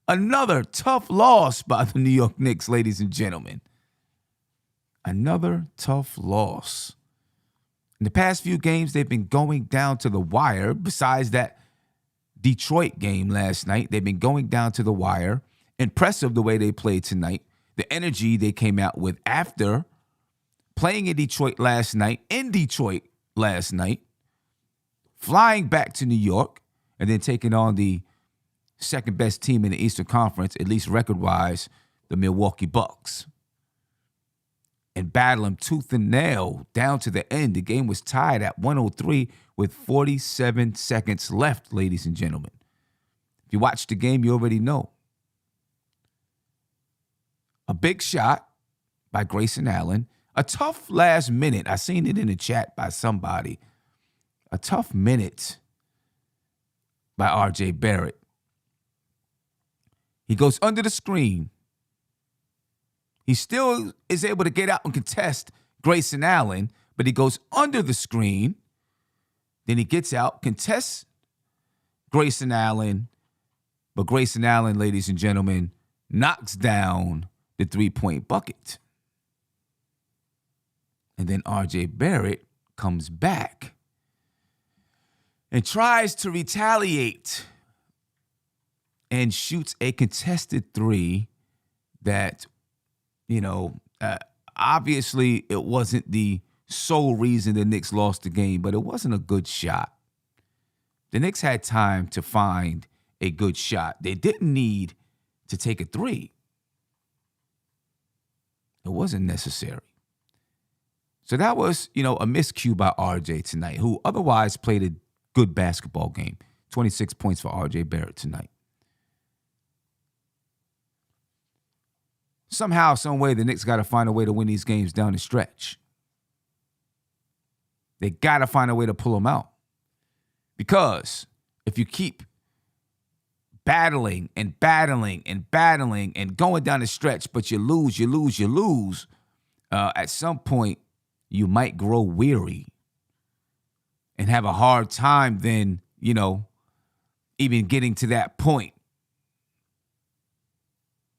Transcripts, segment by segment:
Another tough loss by the New York Knicks, ladies and gentlemen. Another tough loss. In the past few games, they've been going down to the wire. Besides that Detroit game last night, they've been going down to the wire. Impressive the way they played tonight. The energy they came out with after playing in Detroit last night, flying back to New York, and then taking on the second best team in the Eastern Conference, at least record-wise, the Milwaukee Bucks. And battle them tooth and nail down to the end. The game was tied at 103 with 47 seconds left, ladies and gentlemen. If you watched the game, you already know. A big shot by Grayson Allen. A tough last minute. I seen it in the chat by somebody. A tough minute by R.J. Barrett. He goes under the screen. He still is able to get out and contest Grayson Allen, but he goes under the screen. Then he gets out, contests Grayson Allen, but Grayson Allen, ladies and gentlemen, knocks down the three-point bucket. And then R.J. Barrett comes back and tries to retaliate and shoots a contested three that, obviously it wasn't the sole reason the Knicks lost the game, but it wasn't a good shot. The Knicks had time to find a good shot. They didn't need to take a three. It wasn't necessary. So that was, a miscue by RJ tonight, who otherwise played a good basketball game. 26 points for RJ Barrett tonight. Somehow, some way, the Knicks got to find a way to win these games down the stretch. They got to find a way to pull them out. Because if you keep battling and going down the stretch, but you lose, at some point, you might grow weary and have a hard time then, even getting to that point.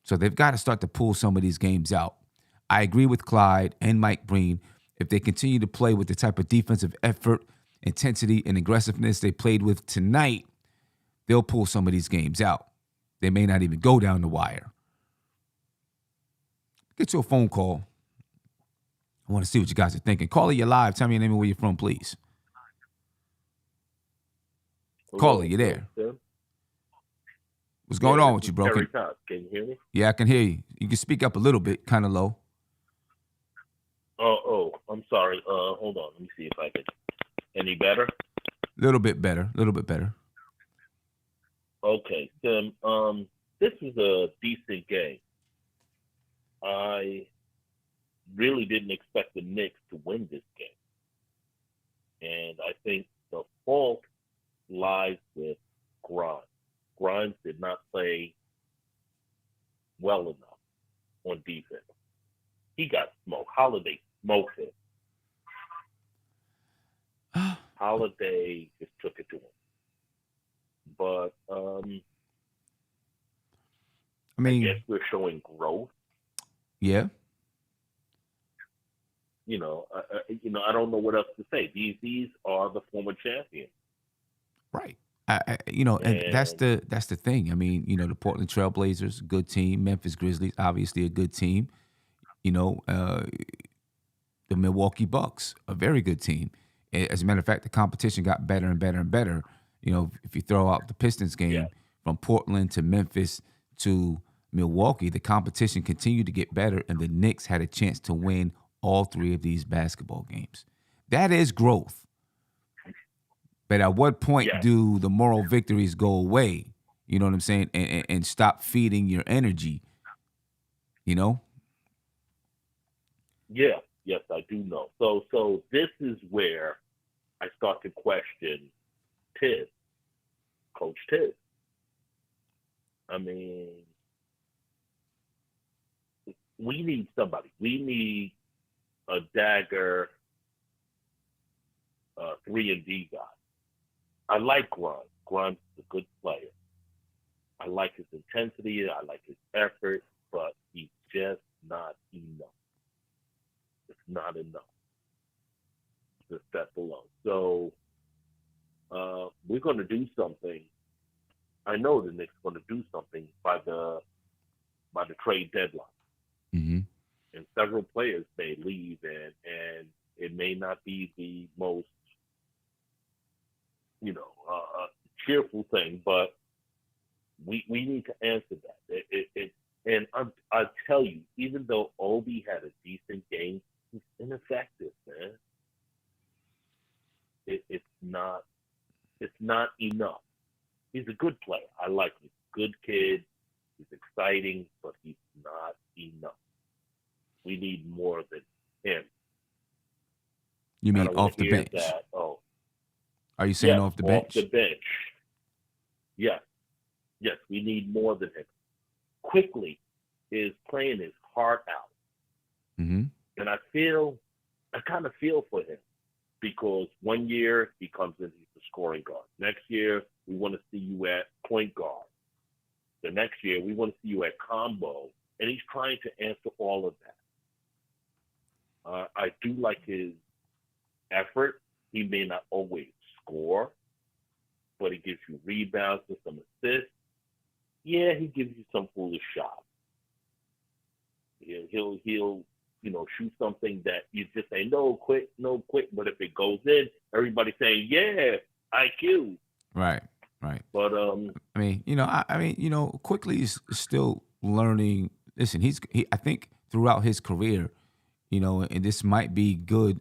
So they've got to start to pull some of these games out. I agree with Clyde and Mike Breen. If they continue to play with the type of defensive effort, intensity, and aggressiveness they played with tonight, they'll pull some of these games out. They may not even go down the wire. Get you a phone call. I want to see what you guys are thinking. Caller, you're live. Tell me your name and where you're from, please. Caller, you there? What's going on with you, bro? Can you hear me? Yeah, I can hear you. You can speak up a little bit, kind of low. Oh, I'm sorry. Hold on. Let me see if I can. Any better? A little bit better. Okay, Tim. This is a decent game. I really didn't expect the Knicks to win this game. And I think the fault lies with Grimes. Grimes did not play well enough on defense. He got smoked. Holiday smoked him. Holiday just took it to him. But I guess we're showing growth. Yeah. I don't know what else to say. These are the former champions. Right. And that's the thing. I mean, the Portland Trailblazers, good team. Memphis Grizzlies, obviously a good team. The Milwaukee Bucks, a very good team. As a matter of fact, the competition got better and better and better. If you throw out the Pistons game from Portland to Memphis to Milwaukee, the competition continued to get better, and the Knicks had a chance to win all three of these basketball games. That is growth. But at what point do the moral victories go away? You know what I'm saying? And stop feeding your energy, Yeah, yes, I do know. So this is where I start to question Coach Tiz. I mean, we need somebody. We need a dagger 3-and-D guy. I like Grimes. Grimes is a good player. I like his intensity. I like his effort, but he's just not enough. It's not enough to step below. So we're going to do something. I know the Knicks are going to do something by the trade deadline, Mm-hmm. and several players may leave, and it may not be the most cheerful thing, but we need to answer that. And I tell you, even though Obi had a decent game, he's ineffective, man. It's not enough. He's a good player. I like him. Good kid. He's exciting, but he's not enough. We need more than him. You I mean don't want off to the hear bench? that. Oh, Are you saying yes, off the off the bench? bench. Yes, yes, we need more than him. Quickly is playing his heart out, Mm-hmm. and I kind of feel for him because one year he comes in, he's a scoring guard. Next year we want to see you at point guard. The next year we want to see you at combo, and he's trying to answer all of that. I do like his effort. He may not always score, but he gives you rebounds and some assists. Yeah, he gives you some foolish shots. He'll shoot something that you just say no, quick, no, quick. But if it goes in, everybody's saying yeah, IQ. Right. Right. But I mean, quickly is still learning. Listen, I think throughout his career, and this might be good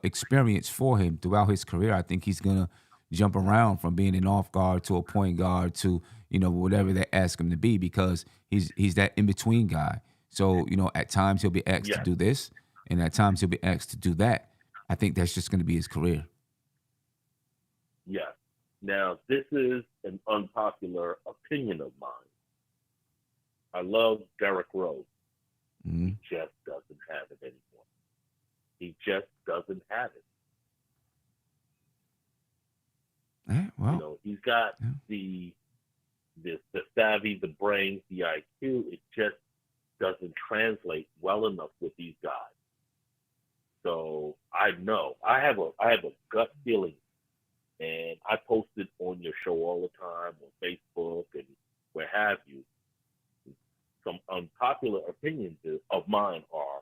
experience for him throughout his career. I think he's gonna jump around from being an off guard to a point guard to whatever they ask him to be because he's that in between guy. So at times he'll be asked to yeah, do this, and at times he'll be asked to do that. I think that's just going to be his career. yeah. Now this is an unpopular opinion of mine. I love Derrick Rose. Mm-hmm. He just doesn't have it anymore. He just doesn't have it. Well, He's got yeah. the savvy, the brains, the IQ. It just doesn't translate well enough with these guys. So I know I have a gut feeling, and I post it on your show all the time on Facebook and where have you. Some unpopular opinions of mine are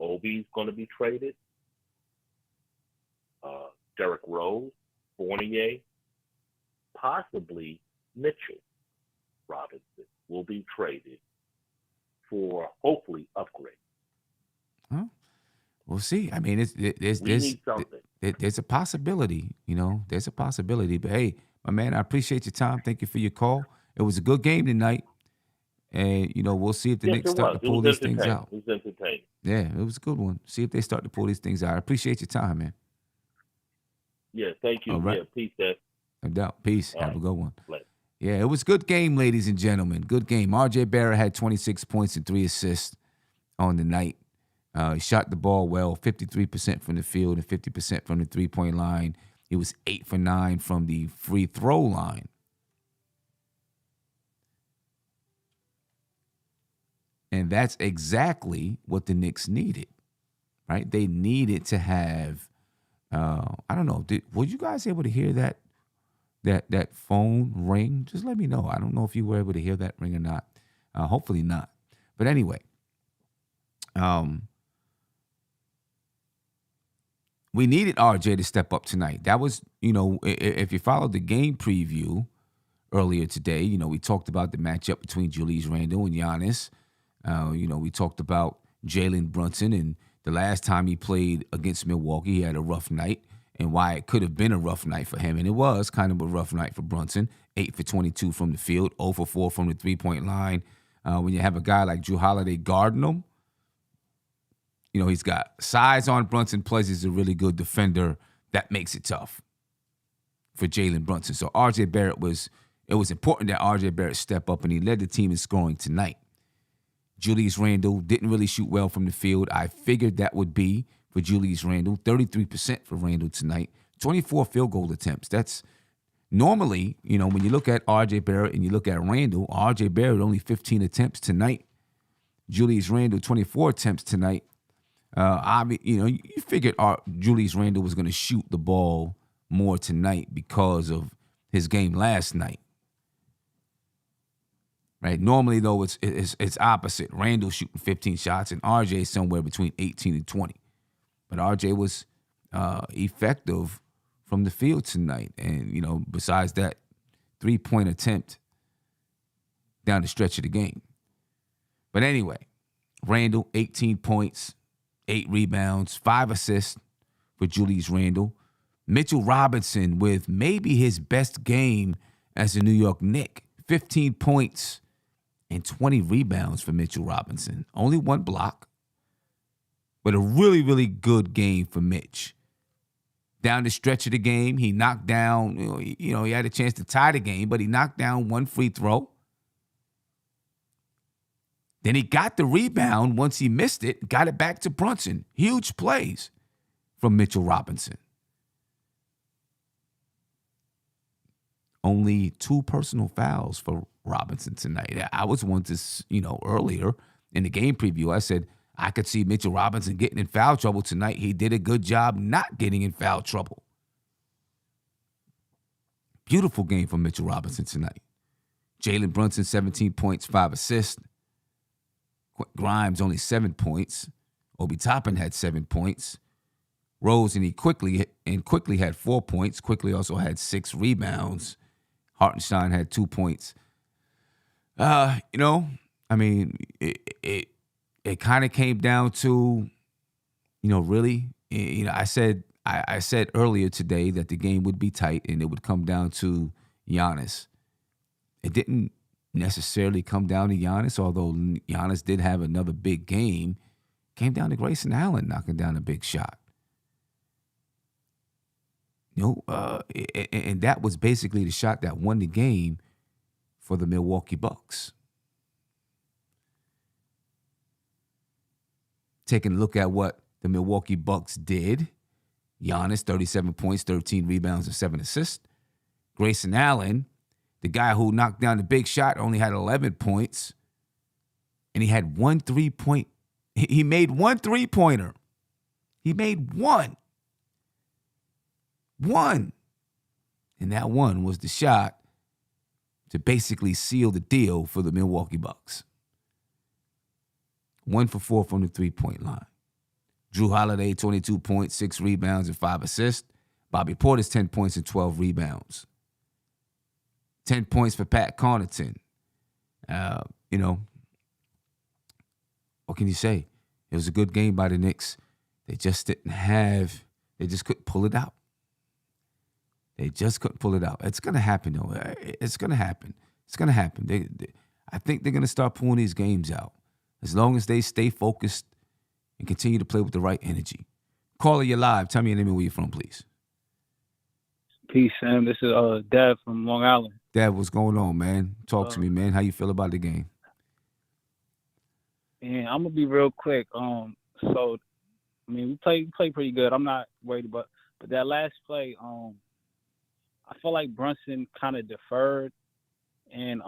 Obi's going to be traded, Derrick Rose, Fournier, possibly Mitchell Robinson will be traded for hopefully upgrade. Huh? We'll see. I mean, We need something. there's a possibility. There's a possibility. But hey, my man, I appreciate your time. Thank you for your call. It was a good game tonight, and we'll see if the Yes, Knicks it start was. to It pull was these things entertaining. out. It was entertaining. Yeah, it was a good one. See if they start to pull these things out. I appreciate your time, man. Yeah, thank you. All right, Yeah, peace, Dad. no doubt. Peace. All Have a right. good one. Later. Yeah, it was a good game, ladies and gentlemen. Good game. RJ Barrett had 26 points and 3 assists on the night. He shot the ball well, 53% from the field and 50% from the three-point line. He was 8 for 9 from the free throw line. And that's exactly what the Knicks needed, right? They needed to have, I don't know, were you guys able to hear that phone ring? Just let me know. I don't know if you were able to hear that ring or not. Hopefully not. But anyway, we needed RJ to step up tonight. That was, if you followed the game preview earlier today, we talked about the matchup between Julius Randle and Giannis. We talked about Jalen Brunson and the last time he played against Milwaukee, he had a rough night and why it could have been a rough night for him. And it was kind of a rough night for Brunson. 8 for 22 from the field, 0 for 4 from the three-point line. When you have a guy like Drew Holiday guarding him, he's got size on Brunson, plus he's a really good defender. That makes it tough for Jalen Brunson. So it was important that RJ Barrett step up, and he led the team in scoring tonight. Julius Randle didn't really shoot well from the field. I figured that would be for Julius Randle. 33% for Randle tonight. 24 field goal attempts. Normally, when you look at R.J. Barrett and you look at Randall, R.J. Barrett only 15 attempts tonight. Julius Randle 24 attempts tonight. You figured Julius Randle was going to shoot the ball more tonight because of his game last night. Right? Normally, though, it's opposite. Randle shooting 15 shots and RJ somewhere between 18 and 20. But RJ was effective from the field tonight. And, besides that 3-point attempt down the stretch of the game. But anyway, Randle, 18 points, 8 rebounds, 5 assists for Julius Randle. Mitchell Robinson with maybe his best game as a New York Knick. 15 points and 20 rebounds for Mitchell Robinson. Only 1 block, but a really, really good game for Mitch. Down the stretch of the game, he knocked down, he had a chance to tie the game, but he knocked down 1 free throw. Then he got the rebound once he missed it, got it back to Brunson. Huge plays from Mitchell Robinson. Only 2 personal fouls for Robinson tonight. I was one to, earlier in the game preview, I said I could see Mitchell Robinson getting in foul trouble tonight. He did a good job not getting in foul trouble. Beautiful game from Mitchell Robinson tonight. Jalen Brunson, 17 points, 5 assists. Grimes, only 7 points. Obi Toppin had 7 points. Rose and Quickly had 4 points. Quickly also had 6 rebounds. Hartenstein had 2 points. It kind of came down to, really, I said earlier today that the game would be tight and it would come down to Giannis. It didn't necessarily come down to Giannis, although Giannis did have another big game. Came down to Grayson Allen knocking down a big shot. And that was basically the shot that won the game for the Milwaukee Bucks. Taking a look at what the Milwaukee Bucks did. Giannis, 37 points, 13 rebounds, and 7 assists. Grayson Allen, the guy who knocked down the big shot, only had 11 points. And he had 1 3-point. He made 1 3-pointer. He made 1. 1. And that 1 was the shot to basically seal the deal for the Milwaukee Bucks. 1 for 4 from the 3-point line. Drew Holiday, 22 points, 6 rebounds, and 5 assists. Bobby Portis, 10 points and 12 rebounds. 10 points for Pat Connaughton. What can you say? It was a good game by the Knicks. They just couldn't pull it out. It's going to happen, though. It's going to happen. I think they're going to start pulling these games out as long as they stay focused and continue to play with the right energy. Caller, you're live. Tell me your name and where you're from, please. Peace, Sam. This is Dad from Long Island. Dad, what's going on, man? Talk to me, man. How you feel about the game? And I'm gonna be real quick. We play pretty good. I'm not worried about, but that last play, I feel like Brunson kind of deferred, and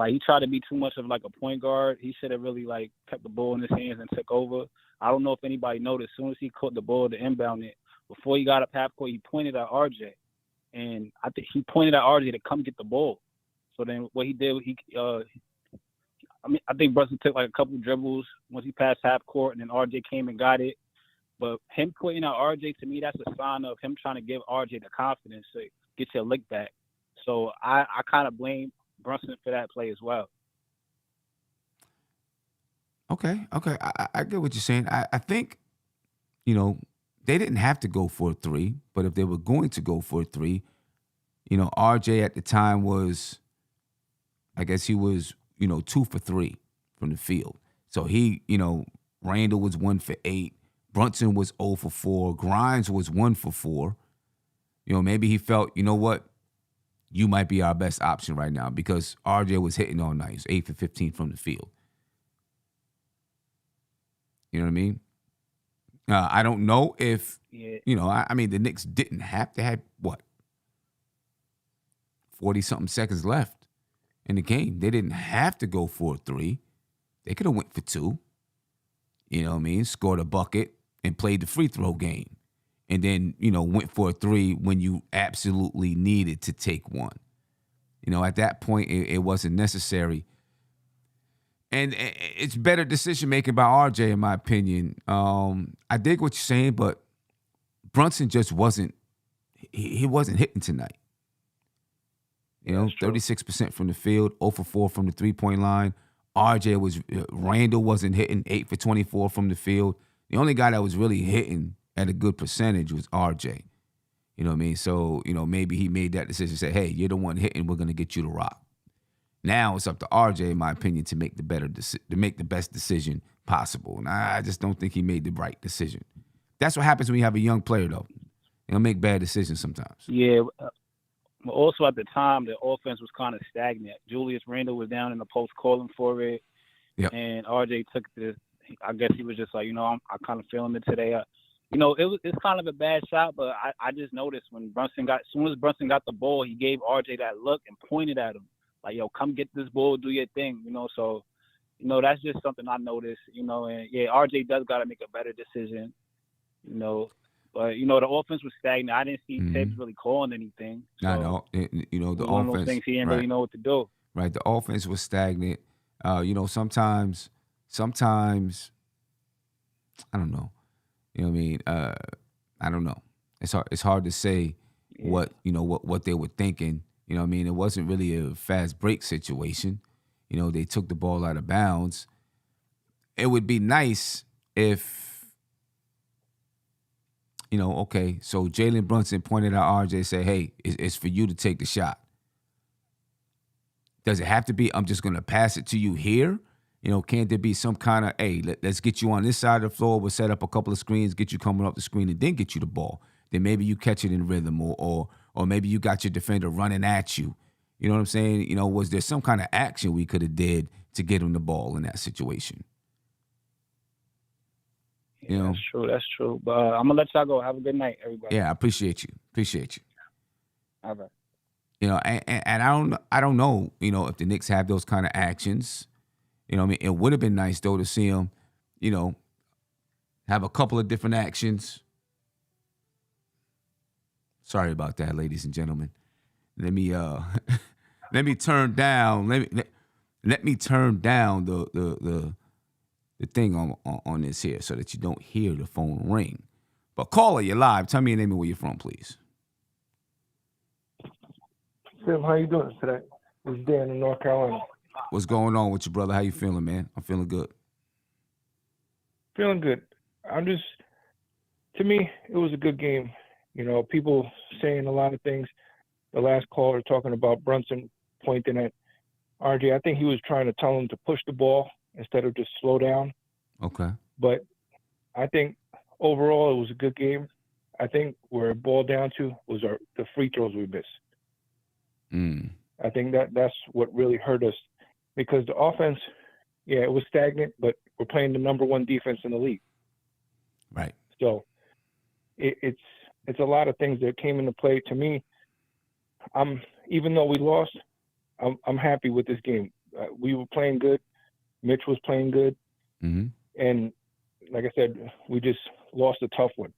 he tried to be too much of like a point guard. He should have really kept the ball in his hands and took over. I don't know if anybody noticed. As soon as he caught the ball to inbound it, before he got up half court, he pointed at RJ, and I think he pointed at RJ to come get the ball. So then what he did, I think Brunson took a couple dribbles once he passed half court, and then RJ came and got it. But him pointing at RJ, to me, that's a sign of him trying to give RJ the confidence to get your lick back. So I kind of blame Brunson for that play as well. Okay. I get what you're saying. I think, they didn't have to go for a 3, but if they were going to go for a 3, RJ at the time was, I guess he was, 2 for 3 from the field. So he, Randall was 1 for 8. Brunson was 0 for 4. Grimes was 1 for 4. Maybe he felt, what? You might be our best option right now because RJ was hitting all night. He was 8 for 15 from the field. You know what I mean? I don't know if, the Knicks didn't have to have, what, 40-something seconds left in the game. They didn't have to go for a 3. They could have went for 2. You know what I mean? Scored a bucket and played the free throw game. And then, went for a 3 when you absolutely needed to take one. At that point, it wasn't necessary. And it's better decision making by RJ, in my opinion. I dig what you're saying, but Brunson just wasn't. He wasn't hitting tonight. 36% from the field, 0 for 4 from the 3-point line. Randall wasn't hitting, 8 for 24 from the field. The only guy that was really hitting at a good percentage was RJ. You know what I mean? So, maybe he made that decision, say, hey, you're the one hitting, we're going to get you to rock. Now it's up to RJ, in my opinion, to make the best decision possible. And I just don't think he made the right decision. That's what happens when you have a young player, though. They'll make bad decisions sometimes. Yeah. Also, at the time, the offense was kind of stagnant. Julius Randle was down in the post calling for it. Yep. And RJ took this. I guess he was just like, I'm kind of feeling it today. It's kind of a bad shot, but I just noticed as soon as Brunson got the ball, he gave RJ that look and pointed at him. Like, yo, come get this ball, do your thing, So, that's just something I noticed, and yeah, RJ does got to make a better decision, But, the offense was stagnant. I didn't see Tibbs really calling anything. So, I know. The one offense. of those things he didn't really know what to do. Right. The offense was stagnant. Sometimes, I don't know. You know what I mean? I don't know. It's hard to say what they were thinking. You know what I mean? It wasn't really a fast break situation. They took the ball out of bounds. It would be nice if, okay, so Jalen Brunson pointed out RJ, say, hey, it's for you to take the shot. Does it have to be, I'm just going to pass it to you here? Can't there be some kind of, hey, let's get you on this side of the floor. We'll set up a couple of screens, get you coming off the screen, and then get you the ball. Then maybe you catch it in rhythm, or maybe you got your defender running at you. You know what I'm saying? Was there some kind of action we could have did to get him the ball in that situation? Yeah, that's true. But I'm going to let y'all go. Have a good night, everybody. Yeah, I appreciate you. All right. And I don't know, if the Knicks have those kind of actions. It would have been nice, though, to see them, have a couple of different actions. Sorry about that, ladies and gentlemen. Let me turn down. Let me turn down the thing on this here so that you don't hear the phone ring. But caller, you're live. Tell me your name and where you're from, please. Tim, how you doing today? It's Dan in North Carolina. What's going on with you, brother? How you feeling, man? I'm feeling good. Feeling good. To me, it was a good game. People saying a lot of things. The last caller talking about Brunson pointing at RJ. I think he was trying to tell him to push the ball instead of just slow down. Okay. But I think overall it was a good game. I think where it boiled down to was the free throws we missed. I think that's what really hurt us, because the offense, it was stagnant, but we're playing the number 1 defense in the league. Right. So it's a lot of things that came into play. To me, even though we lost, I'm happy with this game. We were playing good. Mitch was playing good. Mm-hmm. And like I said, we just lost a tough one.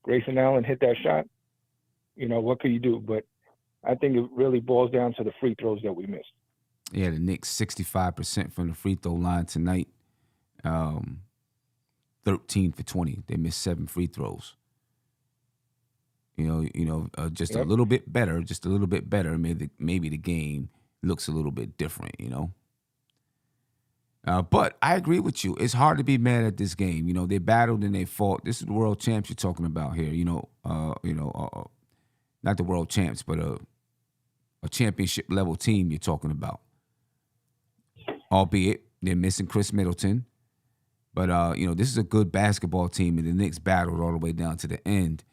Grayson Allen hit that shot. What could you do? But I think it really boils down to the free throws that we missed. Yeah, the Knicks 65% from the free throw line tonight. 13 for 20. They missed 7 free throws. Just a little bit better. Maybe the game looks a little bit different. But I agree with you. It's hard to be mad at this game. They battled and they fought. This is the world champs you're talking about here. Not the world champs, but a championship level team you're talking about. Albeit they're missing Chris Middleton. But, this is a good basketball team, and the Knicks battled all the way down to the end.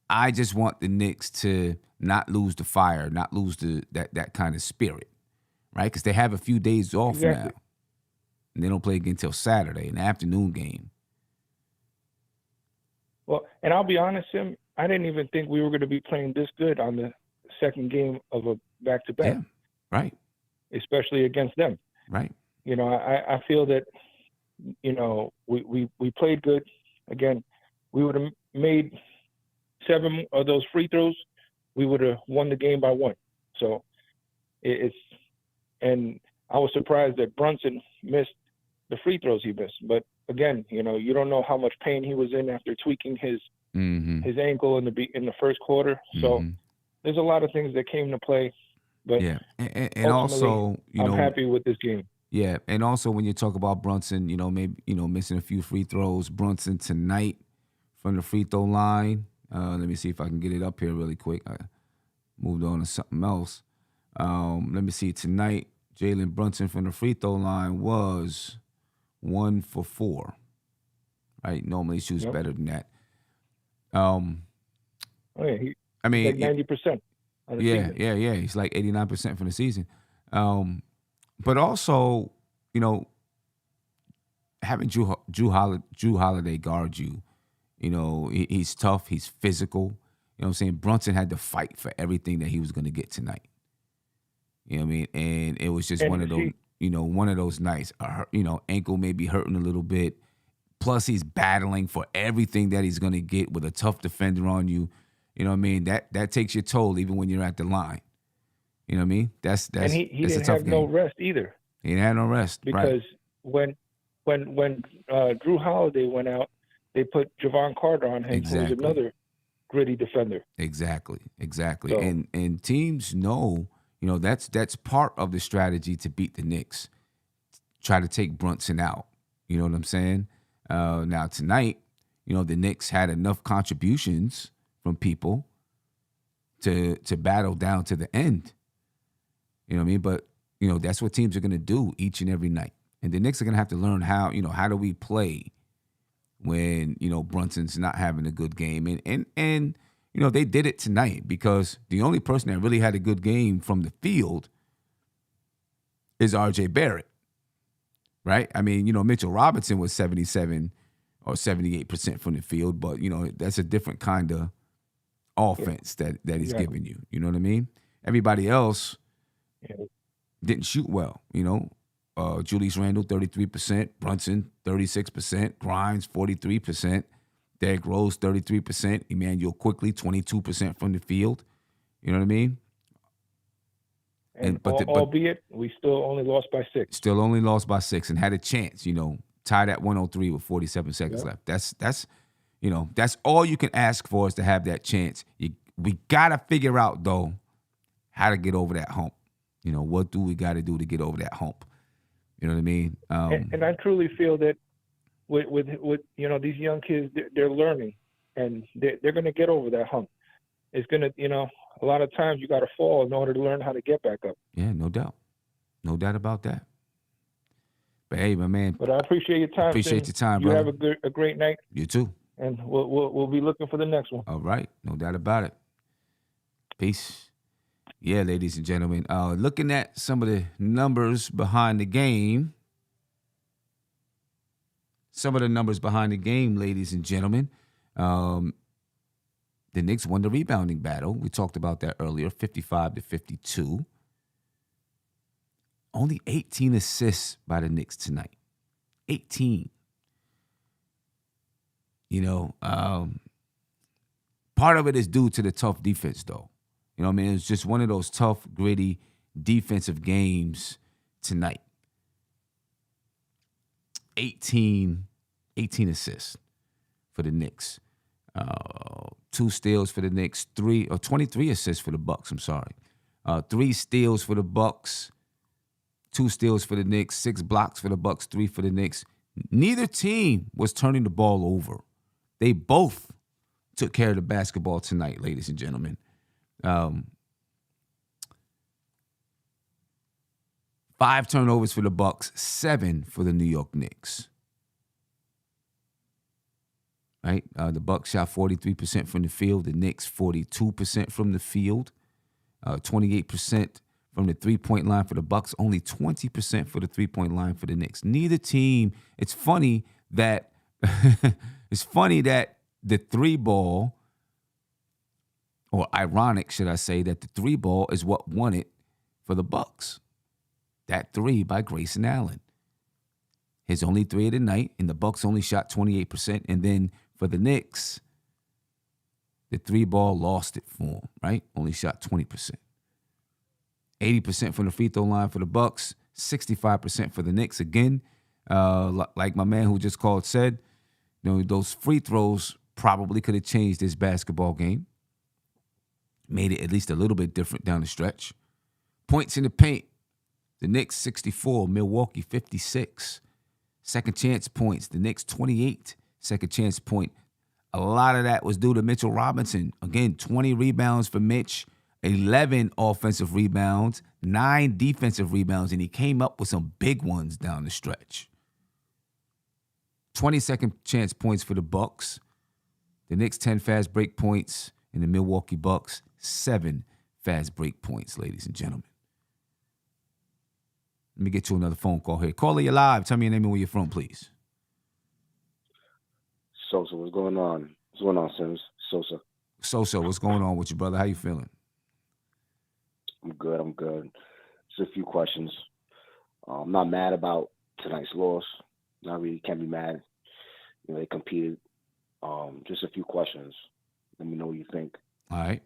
I just want the Knicks to not lose the fire, not lose that kind of spirit, right? Because they have a few days off now. And they don't play again until Saturday, an afternoon game. Well, and I'll be honest, Tim, I didn't even think we were going to be playing this good on the second game of a back to back. Yeah, right. Especially against them. Right. You know, I feel that, you know, we played good. Again, we would have made 7 of those free throws, we would have won the game by 1. So and I was surprised that Brunson missed the free throws he missed. But again, you know, you don't know how much pain he was in after tweaking his ankle in the first quarter. So there's a lot of things that came to play. But yeah, and also, I'm happy with this game. Yeah, and also when you talk about Brunson, you know, maybe, you know, missing a few free throws, Brunson tonight from the free throw line. Let me see if I can get it up here really quick. I moved on to something else. Let me see. Tonight, Jalen Brunson from the free throw line was 1 for 4. Right? Normally he shoots better than that. He's like 90%. Yeah. He's like 89% for the season. But also, you know, having Drew Holiday guard you, you know, he's tough, he's physical. You know what I'm saying? Brunson had to fight for everything that he was going to get tonight. You know what I mean? And it was just one of those nights. You know, ankle may be hurting a little bit. Plus, he's battling for everything that he's going to get with a tough defender on you. You know what I mean? That takes your toll even when you're at the line. You know what I mean? That's and he that's didn't a tough have game. no rest either. He didn't have no rest because when Drew Holiday went out, they put Javon Carter on him, who was another gritty defender. Exactly. So, and teams know, you know, that's part of the strategy to beat the Knicks. Try to take Brunson out. You know what I'm saying? Now tonight, you know, the Knicks had enough contributions from people to battle down to the end. You know what I mean? But, you know, that's what teams are going to do each and every night. And the Knicks are going to have to learn how do we play when, you know, Brunson's not having a good game. And you know, they did it tonight because the only person that really had a good game from the field is R.J. Barrett, right? I mean, you know, Mitchell Robinson was 77 or 78% from the field, but, you know, that's a different kind of offense that he's giving you. You know what I mean? Everybody else didn't shoot well, you know. Julius Randle, 33%. Brunson, 36%. Grimes, 43%. Derrick Rose, 33%. Emmanuel Quickly, 22% from the field. You know what I mean? Albeit, we still only lost by 6. Still only lost by 6 and had a chance, you know, tied at 103 with 47 seconds left. That's you know, that's all you can ask for is to have that chance. We got to figure out, though, how to get over that hump. You know, what do we got to do to get over that hump? You know what I mean? And I truly feel that with you know, these young kids, they're learning, and they're going to get over that hump. It's going to, you know, a lot of times you got to fall in order to learn how to get back up. Yeah, no doubt. No doubt about that. But hey, my man. But I appreciate your time. Appreciate your time, you brother. You have a great night. You too. And we'll be looking for the next one. All right. No doubt about it. Peace. Yeah, ladies and gentlemen. Looking at some of the numbers behind the game. Ladies and gentlemen. The Knicks won the rebounding battle. We talked about that earlier, 55-52. Only 18 assists by the Knicks tonight. 18. You know, part of it is due to the tough defense, though. You know what I mean? It's just one of those tough, gritty defensive games tonight. 18 assists for the Knicks. 2 steals for the Knicks, 23 assists for the Bucks. I'm sorry. 3 steals for the Bucks, 2 steals for the Knicks, 6 blocks for the Bucks, 3 for the Knicks. Neither team was turning the ball over. They both took care of the basketball tonight, ladies and gentlemen. 5 turnovers for the Bucks, 7 for the New York Knicks. Right, the Bucks shot 43% from the field. The Knicks 42% from the field. 28% from the 3-point line for the Bucks. Only 20% for the 3-point line for the Knicks. Neither team. It's funny that the 3-ball, or ironic, should I say, that the 3-ball is what won it for the Bucks. That 3 by Grayson Allen. His only 3 of the night, and the Bucks only shot 28%. And then for the Knicks, the 3-ball lost it for him, right? Only shot 20%. 80% from the free throw line for the Bucks, 65% for the Knicks. Again, like my man who just called said, those free throws probably could have changed this basketball game. Made it at least a little bit different down the stretch. Points in the paint. The Knicks 64, Milwaukee 56. Second chance points, the Knicks 28. Second chance point. A lot of that was due to Mitchell Robinson. Again, 20 rebounds for Mitch, 11 offensive rebounds, 9 defensive rebounds, and he came up with some big ones down the stretch. 20 second chance points for the Bucks. The Knicks 10 fast break points, and the Milwaukee Bucks 7 fast break points, ladies and gentlemen. Let me get you another phone call here. Caller, you're live. Tell me your name and where you're from, please. Sosa, what's going on? What's going on, Sims? Sosa, what's going on with you, brother? How you feeling? I'm good. Just a few questions. I'm not mad about tonight's loss. Not really, can't be mad. They competed. Just a few questions. Let me know what you think. All right.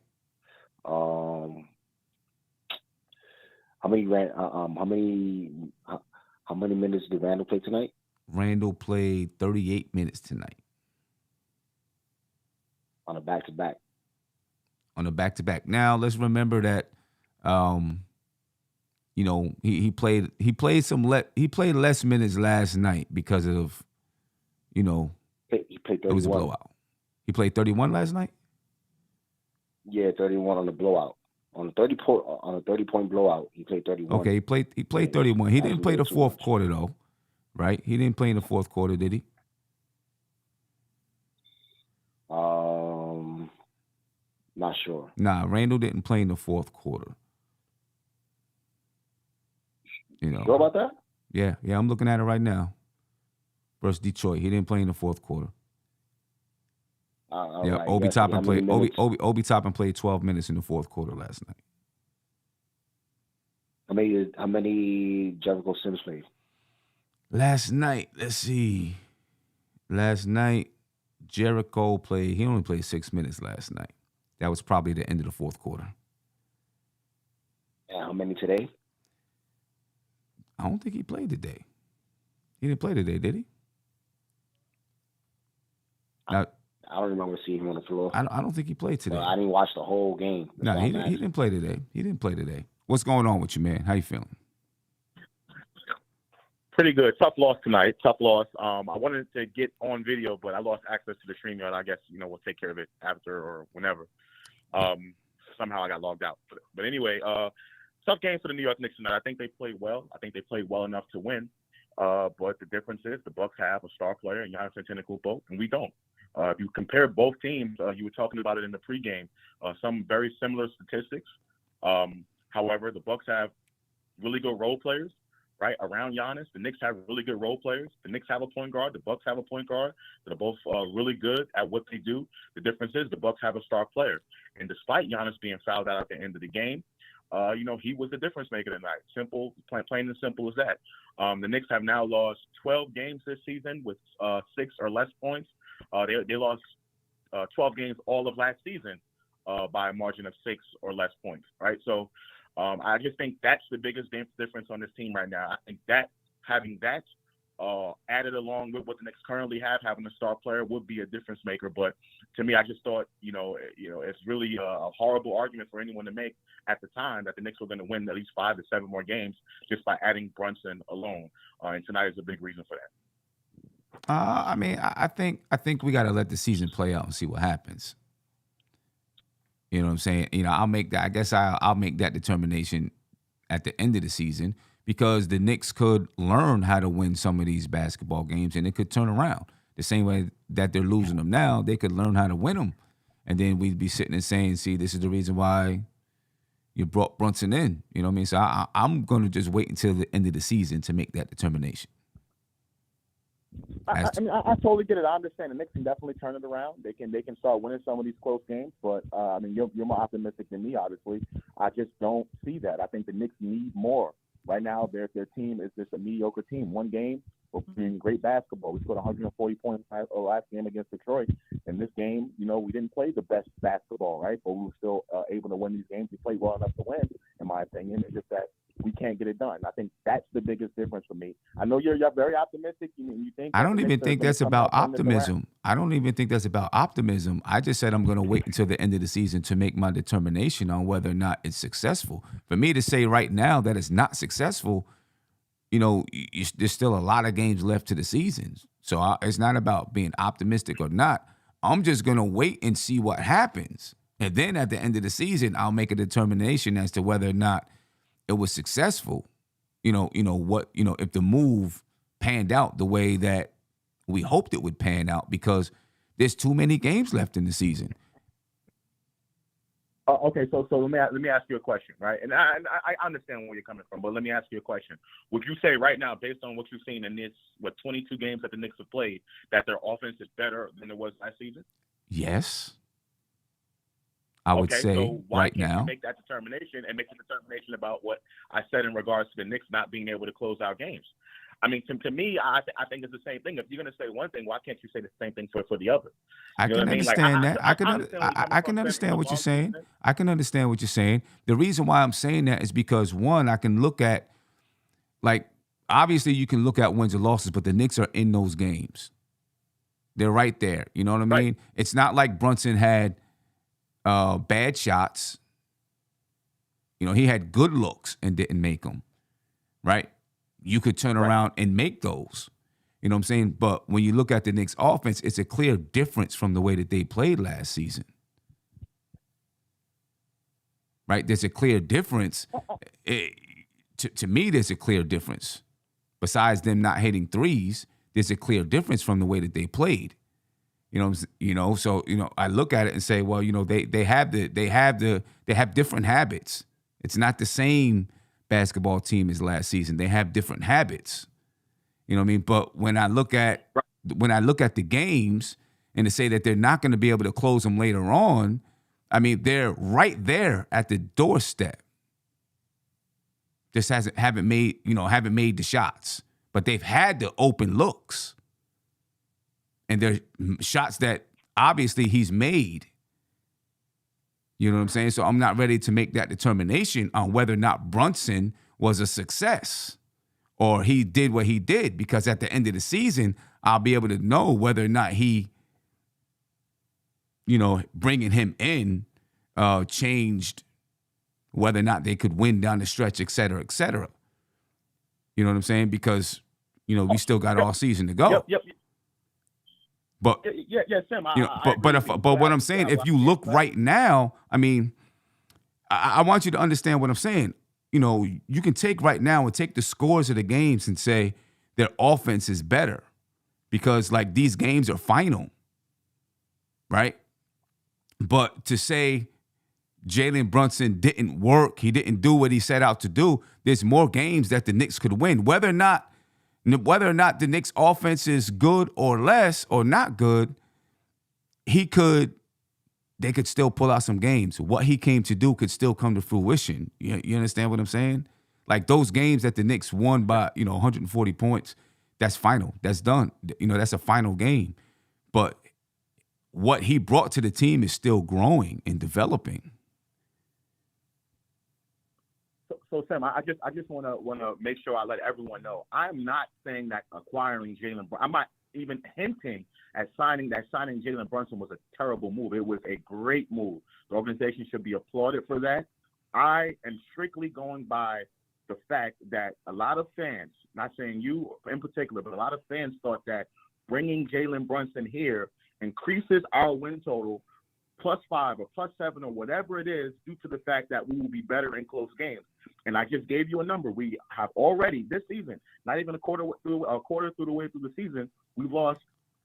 How many minutes did Randall play tonight? Randall played 38 minutes tonight. On a back-to-back. Now let's remember that he played less minutes last night because of he played 31. It was a blowout. He played 31 last night? Yeah, 31 on the blowout. On a 30-point blowout, he played 31. Okay, he played 31. He didn't play the fourth quarter though, right? He didn't play in the fourth quarter, did he? Not sure. Nah, Randall didn't play in the fourth quarter. Sure about that? Yeah, I'm looking at it right now. Versus Detroit, he didn't play in the fourth quarter. Right. Obi Toppin played. Obi Toppin played 12 minutes in the fourth quarter last night. How many Jericho Sims played? Last night, let's see. Last night, Jericho played. He only played 6 minutes last night. That was probably the end of the fourth quarter. And how many today? I don't think he played today. He didn't play today, did he? I don't remember seeing him on the floor. I don't think he played today. I didn't watch the whole game. No, he didn't play today. What's going on with you, man? How you feeling? Pretty good. Tough loss tonight. I wanted to get on video, but I lost access to the stream yard. I guess, we'll take care of it after or whenever. Somehow I got logged out. But anyway, tough game for the New York Knicks tonight. I think they played well. I think they played well enough to win. But the difference is the Bucks have a star player in Giannis Antetokounmpo, and we don't. If you compare both teams, you were talking about it in the pregame, some very similar statistics. However, the Bucks have really good role players, right, around Giannis. The Knicks have really good role players. The Knicks have a point guard. The Bucks have a point guard. They're both really good at what they do. The difference is the Bucks have a star player. And despite Giannis being fouled out at the end of the game, he was the difference maker tonight. Simple, plain and simple as that. The Knicks have now lost 12 games this season with 6 or less points. They lost 12 games all of last season by a margin of 6 or less points, right? So I just think that's the biggest difference on this team right now. I think that having that added along with what the Knicks currently have, having a star player would be a difference maker. But to me, I just thought, it's really a horrible argument for anyone to make at the time that the Knicks were going to win at least 5 to 7 more games just by adding Brunson alone. And tonight is a big reason for that. I think we got to let the season play out and see what happens. You know what I'm saying? I'll make that. I guess I'll make that determination at the end of the season because the Knicks could learn how to win some of these basketball games and it could turn around. The same way that they're losing them now, they could learn how to win them, and then we'd be sitting and saying, "See, this is the reason why you brought Brunson in." You know what I mean? So I'm going to just wait until the end of the season to make that determination. I totally get it. I understand the Knicks can definitely turn it around. They can start winning some of these close games. But I mean, you're more optimistic than me, obviously. I just don't see that. I think the Knicks need more. Right now, their team is just a mediocre team. One game, we're playing great basketball. We scored 140 points last game against Detroit. In this game, we didn't play the best basketball, right? But we were still able to win these games. We played well enough to win, in my opinion. It's just that we can't get it done. I think that's the biggest difference for me. I know you're very optimistic. You think I don't even think that's about optimism. I don't even think that's about optimism. I just said I'm going to wait until the end of the season to make my determination on whether or not it's successful. For me to say right now that it's not successful, there's still a lot of games left to the season. So it's not about being optimistic or not. I'm just going to wait and see what happens. And then at the end of the season, I'll make a determination as to whether or not it was successful. If the move panned out the way that we hoped it would pan out, because there's too many games left in the season. Okay, so let me ask you a question, right? And I understand where you're coming from, but let me ask you a question. Would you say right now, based on what you've seen in this, 22 games that the Knicks have played, that their offense is better than it was last season? Yes. I would say so why right can't now. You make that determination and make a determination about what I said in regards to the Knicks not being able to close out games? I mean, to me, I think it's the same thing. If you're going to say one thing, why can't you say the same thing for the other? I can understand that. I can understand what you're saying. I can understand what you're saying. The reason why I'm saying that is because, one, I can look at, obviously you can look at wins and losses, but the Knicks are in those games. They're right there. You know what I mean? Right. It's not like Brunson had bad shots. He had good looks and didn't make them, right? You could turn around and make those. You know what I'm saying? But when you look at the Knicks offense, it's a clear difference from the way that they played last season. Right? There's a clear difference. To me, there's a clear difference. Besides them not hitting threes, there's a clear difference from the way that they played. So I look at it and say, well, they have different habits. It's not the same basketball team as last season. They have different habits. You know what I mean? But when I look at the games and to say that they're not going to be able to close them later on, I mean, they're right there at the doorstep. Just haven't made the shots, but they've had the open looks. And they're shots that obviously he's made. You know what I'm saying? So I'm not ready to make that determination on whether or not Brunson was a success or he did what he did, because at the end of the season, I'll be able to know whether or not he, bringing him in changed whether or not they could win down the stretch, et cetera, et cetera. You know what I'm saying? Because, we still got all season to go. Yep. But Sam. But what I'm saying, if you look right now, I mean, I want you to understand what I'm saying. You can take right now and take the scores of the games and say their offense is better because these games are final, right? But to say Jalen Brunson didn't work, he didn't do what he set out to do, there's more games that the Knicks could win. Whether or not the Knicks offense is good or less or not good, they could still pull out some games. What he came to do could still come to fruition. You understand what I'm saying? Those games that the Knicks won by, 140 points, that's final. That's done. That's a final game. But what he brought to the team is still growing and developing. So Sam, I just want to make sure I let everyone know I'm not saying that acquiring Jalen. I'm not even hinting at signing Jalen Brunson was a terrible move. It was a great move. The organization should be applauded for that. I am strictly going by the fact that a lot of fans, not saying you in particular, but a lot of fans thought that bringing Jalen Brunson here increases our win total +5 or +7 or whatever it is due to the fact that we will be better in close games. And I just gave you a number. We have already this season, not even a quarter through the way through the season, we've lost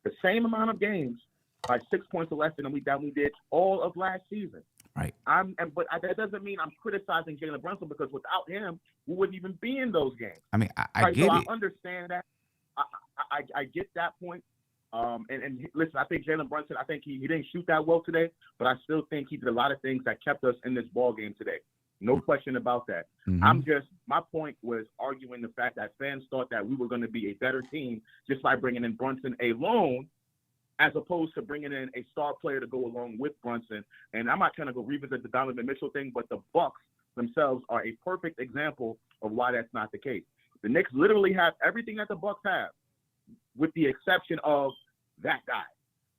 the same amount of games by 6 points or less than we did all of last season. Right. But that doesn't mean I'm criticizing Jalen Brunson, because without him, we wouldn't even be in those games. I mean, I get it. I understand that. I get that point. And listen, I think Jalen Brunson, I think he didn't shoot that well today, but I still think he did a lot of things that kept us in this ball game today. No question about that. My point was arguing the fact that fans thought that we were going to be a better team just by bringing in Brunson alone, as opposed to bringing in a star player to go along with Brunson. And I'm not trying to go revisit the Donovan Mitchell thing, but the Bucks themselves are a perfect example of why that's not the case. The Knicks literally have everything that the Bucks have, with the exception of that guy.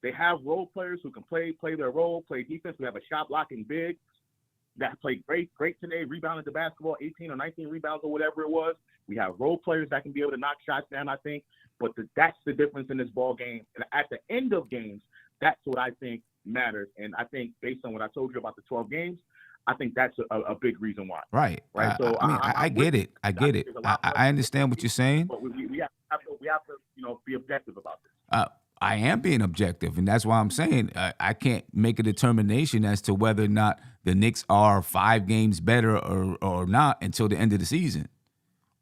They have role players who can play their role, play defense. We have a shot blocking big that played great today, rebounded the basketball, 18 or 19 rebounds or whatever it was. We have role players that can be able to knock shots down, I think. But that's the difference in this ball game. And at the end of games, that's what I think matters. And I think based on what I told you about the 12 games, I think that's a big reason why. Right. So I get it. I get it. I understand what you're saying. But we have to be objective about this. I am being objective, and that's why I'm saying I can't make a determination as to whether or not the Knicks are 5 games better or not until the end of the season,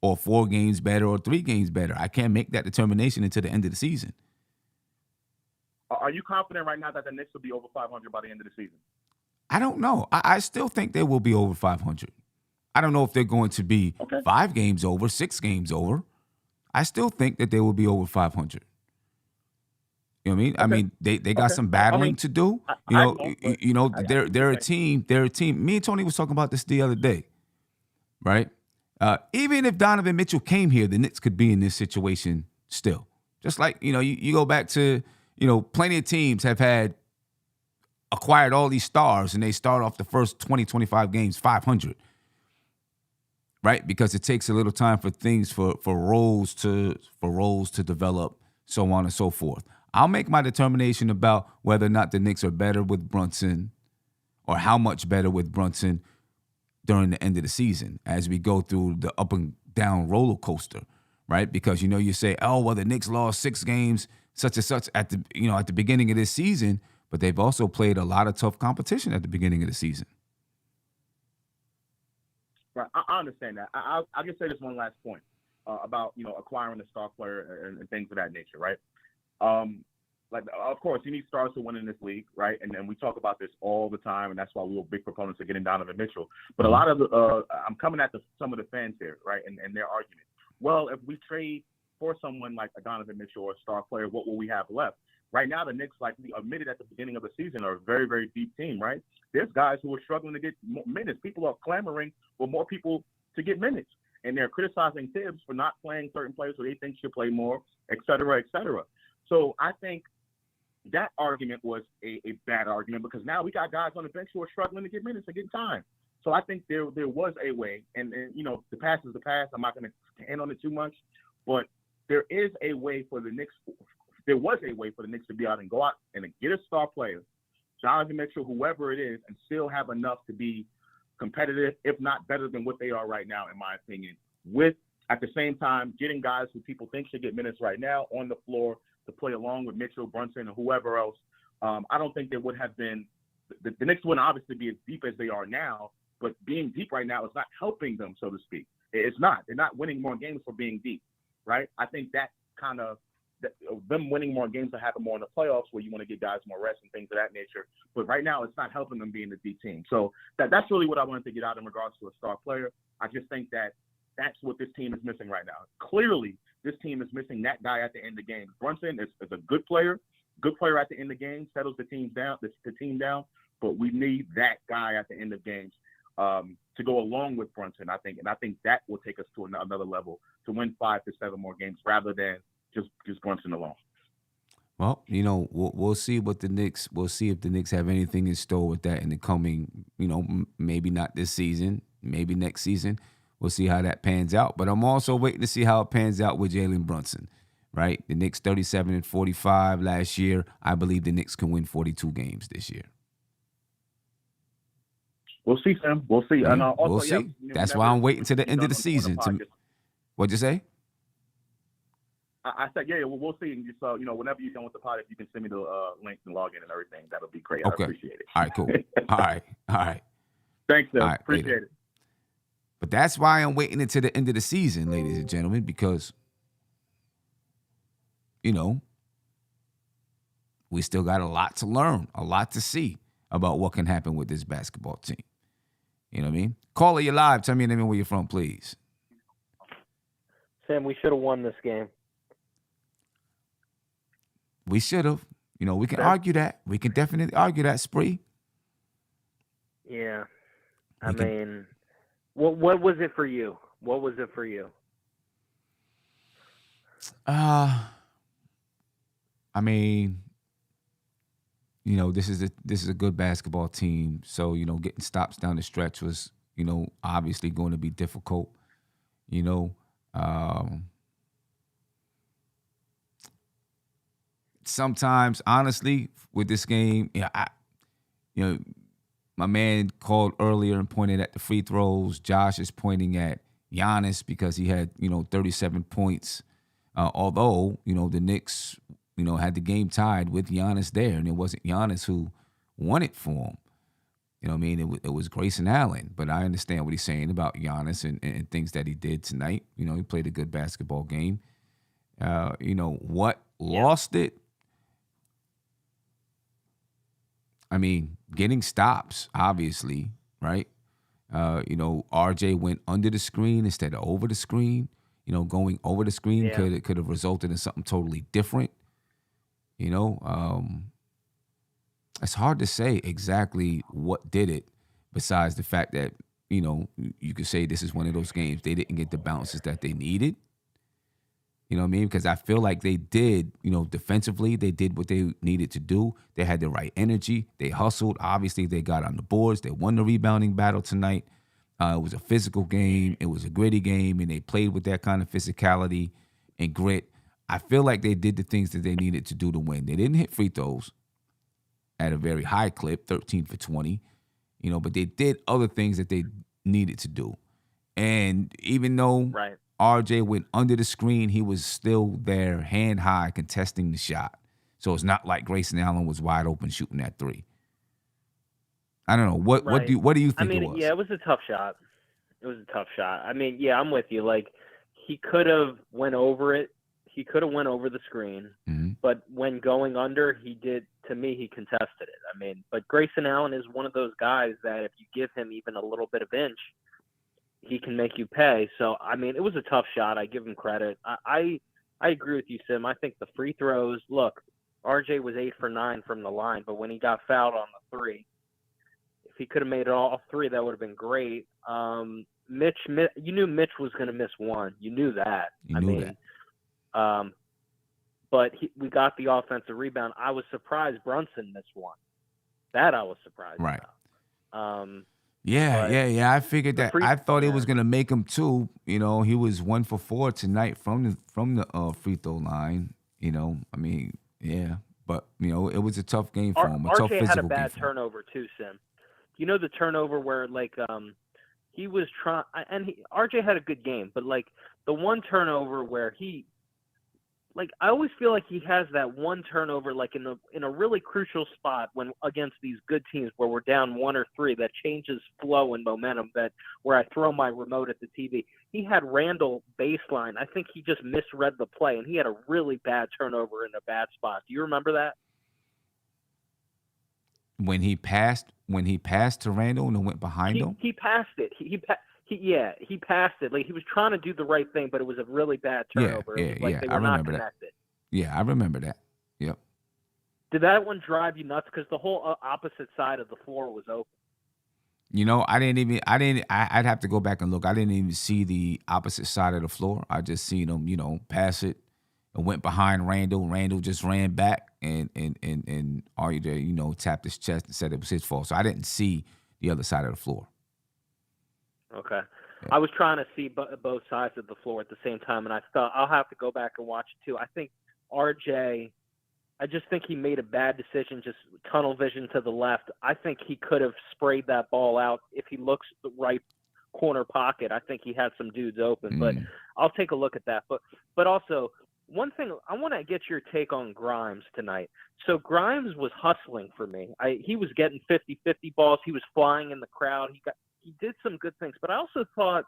or 4 games better or 3 games better. I can't make that determination until the end of the season. Are you confident right now that the Knicks will be over 500 by the end of the season? I don't know. I still think they will be over 500. I don't know if they're going to be 5 games over, 6 games over. I still think that they will be over 500. You know what I mean? I mean, they got some battling to do. They're a team. They're a team. Me and Tony was talking about this the other day, right? Even if Donovan Mitchell came here, the Knicks could be in this situation still. Just like, you go back to, plenty of teams have acquired all these stars, and they start off the first 20, 25 games 500, right? Because it takes a little time for things for roles to develop, so on and so forth. I'll make my determination about whether or not the Knicks are better with Brunson, or how much better with Brunson during the end of the season as we go through the up and down roller coaster, right? Because you say, oh well, the Knicks lost 6 games, such and such at the beginning of this season, but they've also played a lot of tough competition at the beginning of the season. Right, I understand that. I'll just say this one last point about acquiring a star player and things of that nature, right? Of course, you need stars to win in this league, right? And we talk about this all the time, and that's why we were big proponents of getting Donovan Mitchell. But a lot of I'm coming at some of the fans here, right, and their argument. Well, if we trade for someone like a Donovan Mitchell or a star player, what will we have left? Right now, the Knicks, like we admitted at the beginning of the season, are a very, very deep team, right? There's guys who are struggling to get minutes. People are clamoring for more people to get minutes. And they're criticizing Tibbs for not playing certain players who they think should play more, et cetera, et cetera. So I think that argument was a bad argument, because now we got guys on the bench who are struggling to get minutes and get time. So I think there was a way, and the past is the past. I'm not going to end on it too much, but there is a way for the Knicks. There was a way for the Knicks to be out and go out and get a star player, Donovan Mitchell, whoever it is, and still have enough to be competitive, if not better than what they are right now, in my opinion, with at the same time getting guys who people think should get minutes right now on the floor to play along with Mitchell, Brunson, and whoever else. I don't think there would have been the Knicks wouldn't obviously be as deep as they are now, but being deep right now is not helping them, so to speak. It's not. They're not winning more games for being deep, right? I think that kind of them winning more games will happen more in the playoffs, where you want to get guys more rest and things of that nature. But right now, it's not helping them being a deep team. So that's really what I wanted to get out in regards to a star player. I just think that that's what this team is missing right now. Clearly, this team is missing that guy at the end of games. Brunson is a good player at the end of games, settles the team down, but we need that guy at the end of games to go along with Brunson, I think. And I think that will take us to another level to win 5 to 7 more games rather than just Brunson alone. Well, we'll see what the Knicks. We'll see if the Knicks have anything in store with that in the coming. Maybe not this season, maybe next season. We'll see how that pans out. But I'm also waiting to see how it pans out with Jalen Brunson. Right, the Knicks 37-45 last year. I believe the Knicks can win 42 games this year. We'll see, Sam. We'll see. Yeah, and also, we'll see. That's why I'm waiting to the end of the season. What'd you say? I said, yeah, we'll see. And just, whenever you're done with the pod, if you can send me the link and log in and everything, that'll be great. Okay. I appreciate it. All right, cool. All right. Thanks, Sam. Right, appreciate later. it. But that's why I'm waiting until the end of the season, ladies and gentlemen, because you know, we still got a lot to learn, a lot to see about what can happen with this basketball team. You know what I mean? Caller, you live. Tell me your name and where you're from, please. Sam, we should have won this game. We should have. You know, we can argue that. We can definitely argue that, Spree. Yeah. I mean, what was it for you? What was it for you? I mean, you know, this is a good basketball team. So, you know, getting stops down the stretch was, you know, obviously going to be difficult. You know, sometimes, honestly, with this game, my man called earlier and pointed at the free throws. Josh is pointing at Giannis because he had, 37 points. Although, the Knicks, had the game tied with Giannis there, and it wasn't Giannis who won it for him. You know what I mean? It was Grayson Allen. But I understand what he's saying about Giannis and things that he did tonight. You know, he played a good basketball game. What lost it? I mean, getting stops, obviously, right? RJ went under the screen instead of over the screen. Going over the screen could have resulted in something totally different. It's hard to say exactly what did it, besides the fact that, you could say this is one of those games they didn't get the bounces that they needed. You know what I mean? Because I feel like they did, defensively, they did what they needed to do. They had the right energy. They hustled. Obviously, they got on the boards. They won the rebounding battle tonight. It was a physical game. It was a gritty game, and they played with that kind of physicality and grit. I feel like they did the things that they needed to do to win. They didn't hit free throws at a very high clip, 13 for 20, but they did other things that they needed to do. And even though RJ went under the screen, he was still there, hand high, contesting the shot. So it's not like Grayson Allen was wide open shooting that three. I don't know. What do you think it was? Yeah, it was a tough shot. It was a tough shot. I mean, yeah, I'm with you. Like, he could have went over it. He could have went over the screen. Mm-hmm. But when going under, he contested it. I mean, but Grayson Allen is one of those guys that if you give him even a little bit of inch, he can make you pay. So, I mean, it was a tough shot. I give him credit. I agree with you, Sim. I think the free throws, look, RJ was 8 for 9 from the line, but when he got fouled on the three, if he could have made it all three, that would have been great. Mitch, you knew Mitch was going to miss one. You knew that. You knew that. But we got the offensive rebound. I was surprised Brunson missed one. That I was surprised about. Yeah. I figured that. I thought it was gonna make him too. He was 1 for 4 tonight from the free throw line. I mean, yeah, but it was a tough game for him. A tough physical game. RJ had a bad turnover too, Sim. The turnover where he was trying, and RJ had a good game, but the one turnover where I always feel like he has that one turnover in a really crucial spot when against these good teams where we're down 1 or 3 that changes flow and momentum, that where I throw my remote at the TV. He had Randall baseline. I think he just misread the play, and he had a really bad turnover in a bad spot. Do you remember that? When he passed to Randall and went behind him? He passed it. He passed it. He was trying to do the right thing, but it was a really bad turnover. Yeah. They were not connected. Yeah, I remember that. Yep. Did that one drive you nuts? Because the whole opposite side of the floor was open. I'd have to go back and look. I didn't even see the opposite side of the floor. I just seen him, pass it and went behind Randall. Randall just ran back and RJ, tapped his chest and said it was his fault. So I didn't see the other side of the floor. Okay. Yeah. I was trying to see both sides of the floor at the same time, and I thought I'll have to go back and watch it too. I think RJ, I just think he made a bad decision, just tunnel vision to the left. I think he could have sprayed that ball out if he looks the right corner pocket. I think he had some dudes open, but I'll take a look at that. But also, one thing, I want to get your take on Grimes tonight. So Grimes was hustling for me. He was getting 50-50 balls. He was flying in the crowd. He did some good things, but I also thought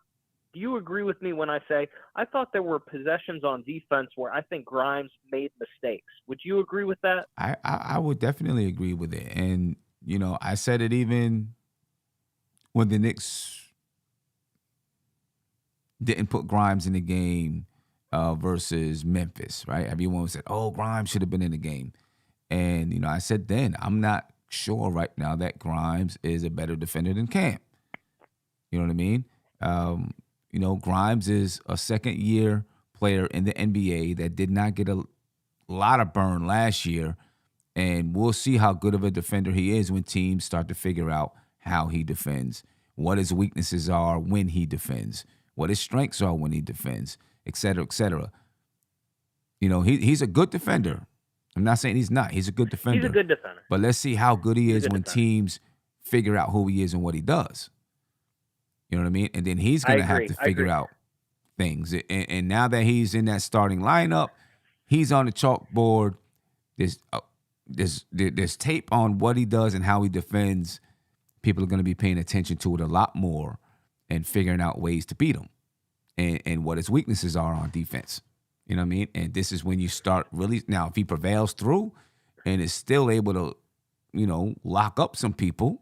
Do you agree with me when I say I thought there were possessions on defense where I think Grimes made mistakes? Would you agree with that? I would definitely agree with it. And, I said it even when the Knicks didn't put Grimes in the game versus Memphis, right? Everyone said, oh, Grimes should have been in the game. And, I said then, I'm not sure right now that Grimes is a better defender than Cam. You know what I mean? Grimes is a second-year player in the NBA that did not get a lot of burn last year, and we'll see how good of a defender he is when teams start to figure out how he defends, what his weaknesses are when he defends, what his strengths are when he defends, et cetera, et cetera. He's a good defender. I'm not saying he's not. He's a good defender. He's a good defender. But let's see how good he is when teams figure out who he is and what he does. You know what I mean? And then he's going to have to figure out things. And now that he's in that starting lineup, he's on the chalkboard. There's tape on what he does and how he defends. People are going to be paying attention to it a lot more and figuring out ways to beat him and what his weaknesses are on defense. You know what I mean? And this is when you start really – now, if he prevails through and is still able to, lock up some people,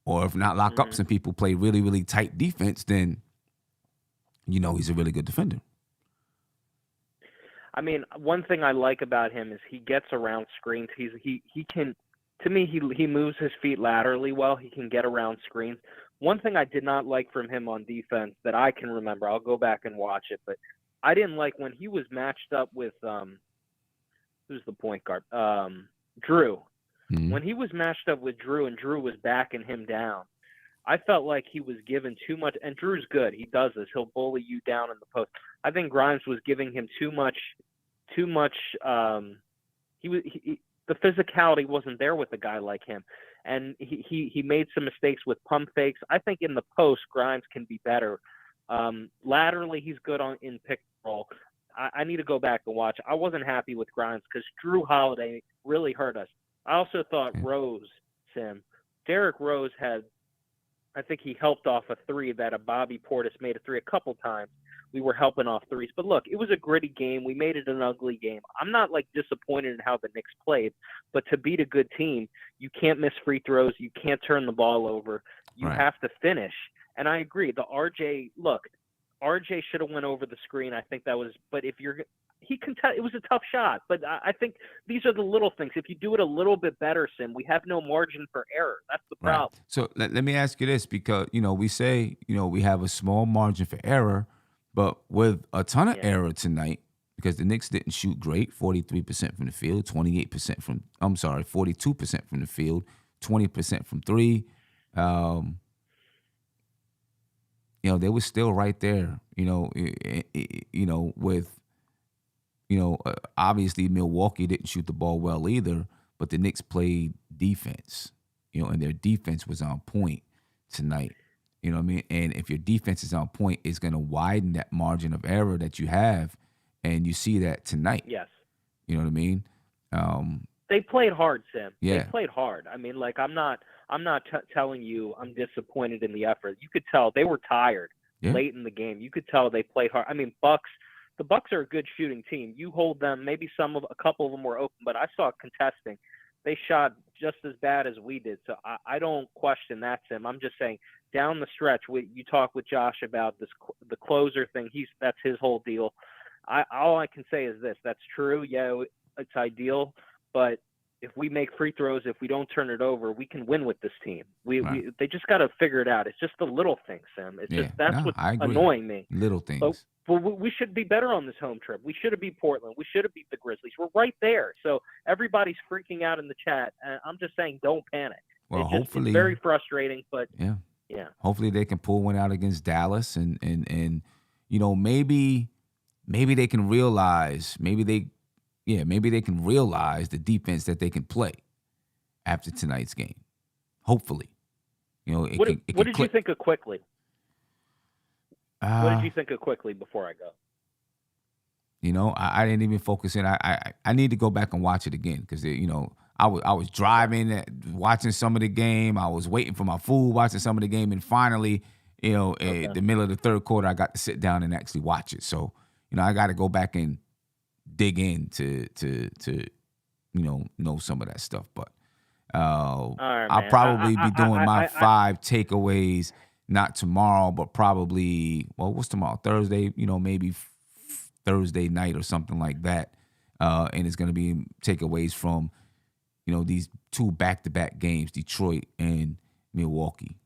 or if not lock up some people, play really, really tight defense, then he's a really good defender. I mean, one thing I like about him is he gets around screens. He can, to me, he moves his feet laterally well. He can get around screens. One thing I did not like from him on defense that I can remember, I'll go back and watch it, but I didn't like when he was matched up with who's the point guard? Drew. Mm-hmm. When he was matched up with Drew and Drew was backing him down, I felt like he was given too much. And Drew's good. He does this. He'll bully you down in the post. I think Grimes was giving him too much. The physicality wasn't there with a guy like him, and he made some mistakes with pump fakes. I think in the post, Grimes can be better. Laterally, he's good in pick and roll. I need to go back and watch. I wasn't happy with Grimes because Drew Holiday really hurt us. I also thought Derrick Rose had, I think he helped off a three that a Bobby Portis made a three a couple times. We were helping off threes. But look, it was a gritty game. We made it an ugly game. I'm not disappointed in how the Knicks played, but to beat a good team, you can't miss free throws. You can't turn the ball over. You have to finish. And I agree. RJ should have went over the screen. I think that was, but if he can tell it was a tough shot, but I think these are the little things. If you do it a little bit better, Sim, we have no margin for error. That's the problem. Right. So let me ask you this, because, we say, we have a small margin for error, but with a ton of error tonight, because the Knicks didn't shoot great, 43% from the field, 42% from the field, 20% from three. They were still right there, with, obviously Milwaukee didn't shoot the ball well either, but the Knicks played defense, and their defense was on point tonight. You know what I mean? And if your defense is on point, it's going to widen that margin of error that you have, and you see that tonight. Yes. You know what I mean? They played hard, Sam. Yeah. They played hard. I mean, I'm not telling you I'm disappointed in the effort. You could tell they were tired late in the game. You could tell they played hard. I mean, the Bucks are a good shooting team. You hold them. Maybe a couple of them were open, but I saw contesting. They shot just as bad as we did. So I don't question that, Sam. I'm just saying down the stretch, you talk with Josh about the closer thing. That's his whole deal. All I can say is this: that's true. Yeah, it's ideal, but if we make free throws, if we don't turn it over, we can win with this team. They just got to figure it out. It's just the little things, Sam. That's what's annoying me. Little things. But we should be better on this home trip. We should have beat Portland. We should have beat the Grizzlies. We're right there. So everybody's freaking out in the chat. And I'm just saying, don't panic. Well, hopefully, it's very frustrating, but yeah. Hopefully they can pull one out against Dallas, and maybe they can realize maybe they can realize the defense that they can play after tonight's game. Hopefully. What did you think of Quickly? What did you think of Quickly before I go? I didn't even focus in. I need to go back and watch it again because, I was driving, watching some of the game. I was waiting for my food, watching some of the game, and finally the middle of the third quarter, I got to sit down and actually watch it. So, I got to go back and dig in to know some of that stuff. But right, I'll man. probably be doing my 5 takeaways, not tomorrow, but probably, what's tomorrow? Thursday, maybe Thursday night or something like that. And it's going to be takeaways from, these 2 back-to-back games, Detroit and Milwaukee.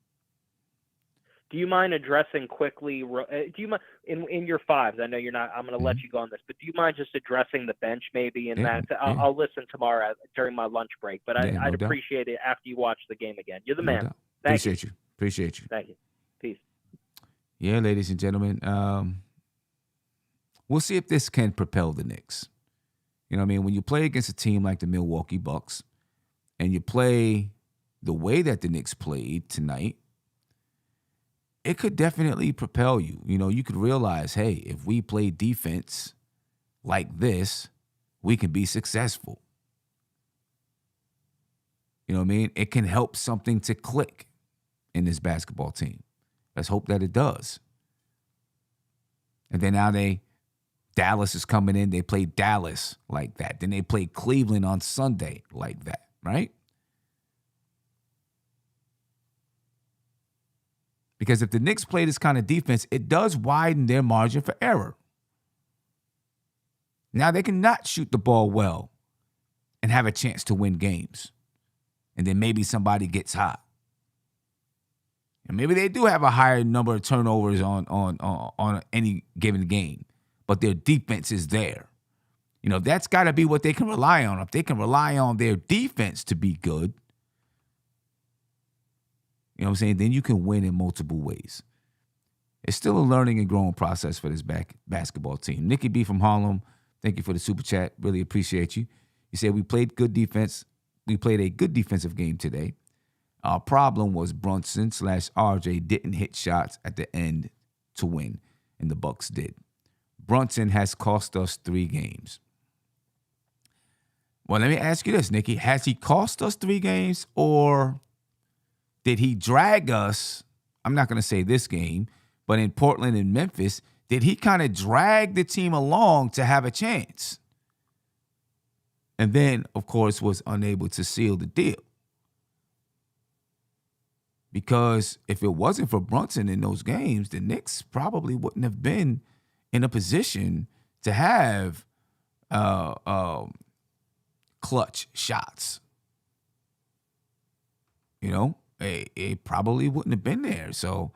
Do you mind addressing quickly? Do you mind in your 5s? I know you're not. I'm going to let you go on this, but do you mind just addressing the bench maybe? And I'll listen tomorrow during my lunch break. But I'd appreciate it after you watch the game again. You're the man. Appreciate you. Appreciate you. Thank you. Peace. Yeah, ladies and gentlemen, we'll see if this can propel the Knicks. When you play against a team like the Milwaukee Bucks, and you play the way that the Knicks played tonight, it could definitely propel you. You could realize, hey, if we play defense like this, we can be successful. You know what I mean? It can help something to click in this basketball team. Let's hope that it does. And then now Dallas is coming in. They play Dallas like that. Then they play Cleveland on Sunday like that, right? Because if the Knicks play this kind of defense, it does widen their margin for error. Now they cannot shoot the ball well and have a chance to win games. And then maybe somebody gets hot. And maybe they do have a higher number of turnovers on any given game. But their defense is there. That's got to be what they can rely on. If they can rely on their defense to be good, you know what I'm saying? Then you can win in multiple ways. It's still a learning and growing process for this basketball team. Nikki B from Harlem, thank you for the super chat. Really appreciate you. You said we played good defense. We played a good defensive game today. Our problem was Brunson/RJ didn't hit shots at the end to win, and the Bucks did. Brunson has cost us 3 games. Well, let me ask you this, Nikki. Has he cost us 3 games, or did he drag us? I'm not going to say this game, but in Portland and Memphis, did he kind of drag the team along to have a chance? And then, of course, was unable to seal the deal. Because if it wasn't for Brunson in those games, the Knicks probably wouldn't have been in a position to have clutch shots. It probably wouldn't have been there. So,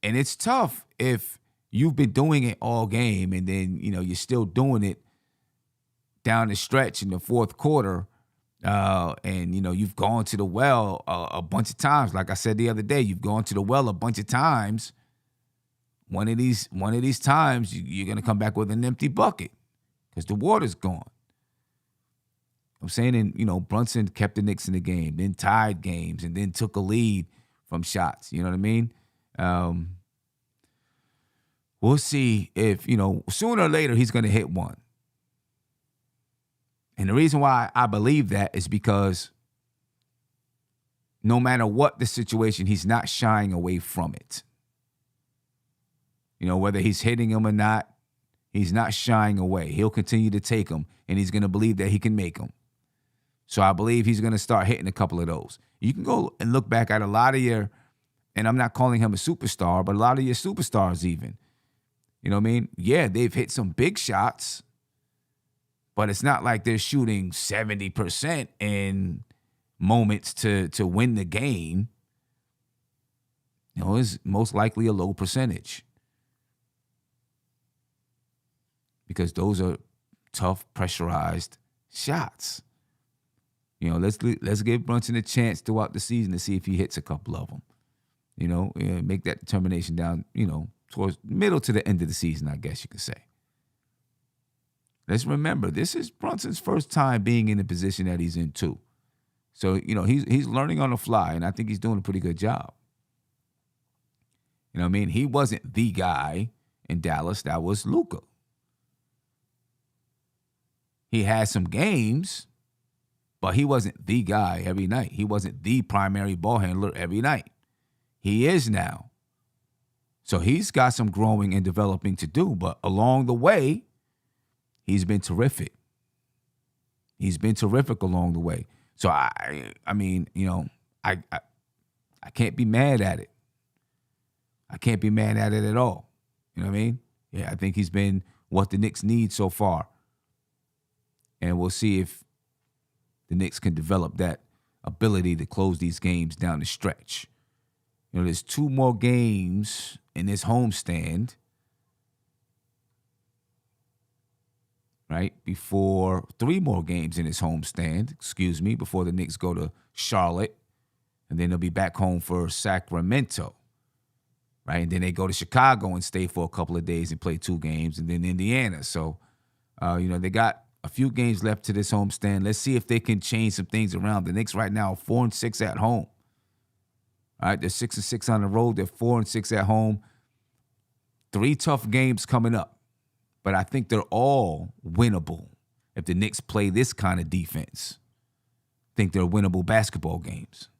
and it's tough if you've been doing it all game and then, you're still doing it down the stretch in the fourth quarter. And, you've gone to the well a bunch of times. Like I said the other day, you've gone to the well a bunch of times. One of these times, you're going to come back with an empty bucket because the water's gone. I'm saying, and, Brunson kept the Knicks in the game, then tied games, and then took a lead from shots. You know what I mean? We'll see if, sooner or later he's going to hit one. And the reason why I believe that is because no matter what the situation, he's not shying away from it. Whether he's hitting him or not, he's not shying away. He'll continue to take them, and he's going to believe that he can make them. So I believe he's going to start hitting a couple of those. You can go and look back at a lot of your, and I'm not calling him a superstar, but a lot of your superstars even. You know what I mean? Yeah, they've hit some big shots, but it's not like they're shooting 70% in moments to win the game. It's most likely a low percentage. Because those are tough, pressurized shots. Let's give Brunson a chance throughout the season to see if he hits a couple of them. Make that determination down, towards middle to the end of the season, I guess you could say. Let's remember, this is Brunson's first time being in the position that he's in too. So, he's learning on the fly, and I think he's doing a pretty good job. He wasn't the guy in Dallas. That was Luka. He had some games, but he wasn't the guy every night. He wasn't the primary ball handler every night. He is now. So he's got some growing and developing to do, but along the way, he's been terrific. He's been terrific along the way. So I mean, I can't be mad at it. I can't be mad at it at all. You know what I mean? Yeah, I think he's been what the Knicks need so far. And we'll see if the Knicks can develop that ability to close these games down the stretch. There's 2 more games in this homestand, right? Before 3 more games in this homestand, before the Knicks go to Charlotte. And then they'll be back home for Sacramento, right? And then they go to Chicago and stay for a couple of days and play 2 games, and then Indiana. So, they got a few games left to this homestand. Let's see if they can change some things around. The Knicks right now are 4-6 at home. All right, they're 6-6 on the road. They're 4-6 at home. 3 tough games coming up, but I think they're all winnable if the Knicks play this kind of defense. I think they're winnable basketball games.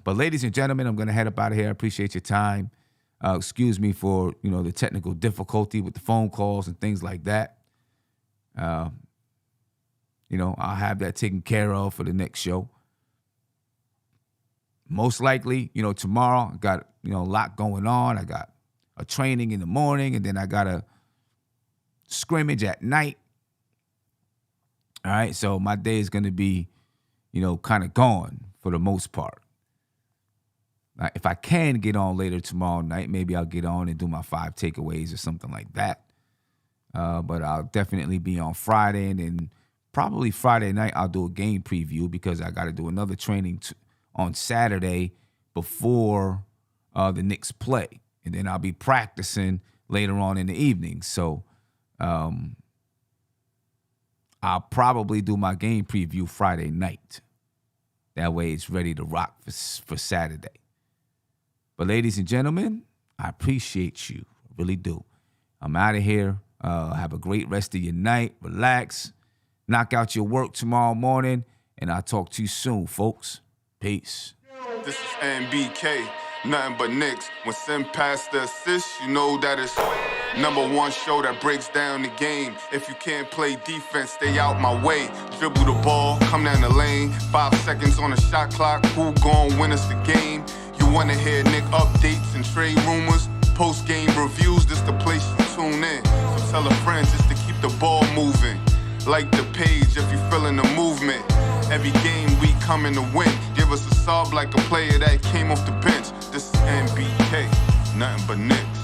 But ladies and gentlemen, I'm going to head up out of here. I appreciate your time. Excuse me for, the technical difficulty with the phone calls and things like that. I'll have that taken care of for the next show. Most likely, tomorrow I got, a lot going on. I got a training in the morning, and then I got a scrimmage at night. All right, so my day is going to be, kind of gone for the most part. If I can get on later tomorrow night, maybe I'll get on and do my 5 takeaways or something like that. But I'll definitely be on Friday, and then probably Friday night I'll do a game preview because I got to do another training on Saturday before the Knicks play. And then I'll be practicing later on in the evening. So I'll probably do my game preview Friday night. That way it's ready to rock for Saturday. But ladies and gentlemen, I appreciate you. I really do. I'm out of here. Have a great rest of your night. Relax. Knock out your work tomorrow morning. And I'll talk to you soon, folks. Peace. This is NBK. Nothing but Knicks. When send past the assist, you know that it's #1 show that breaks down the game. If you can't play defense, stay out my way. Dribble the ball, come down the lane. 5 seconds on the shot clock. Who gon' win us the game? You wanna hear Nick updates and trade rumors? Post-game reviews, this the place you tune in. So tell a friend just to keep the ball moving. Like the page if you feeling the movement. Every game we coming to win. Give us a sub like a player that came off the bench. This is NBK, nothing but Knicks.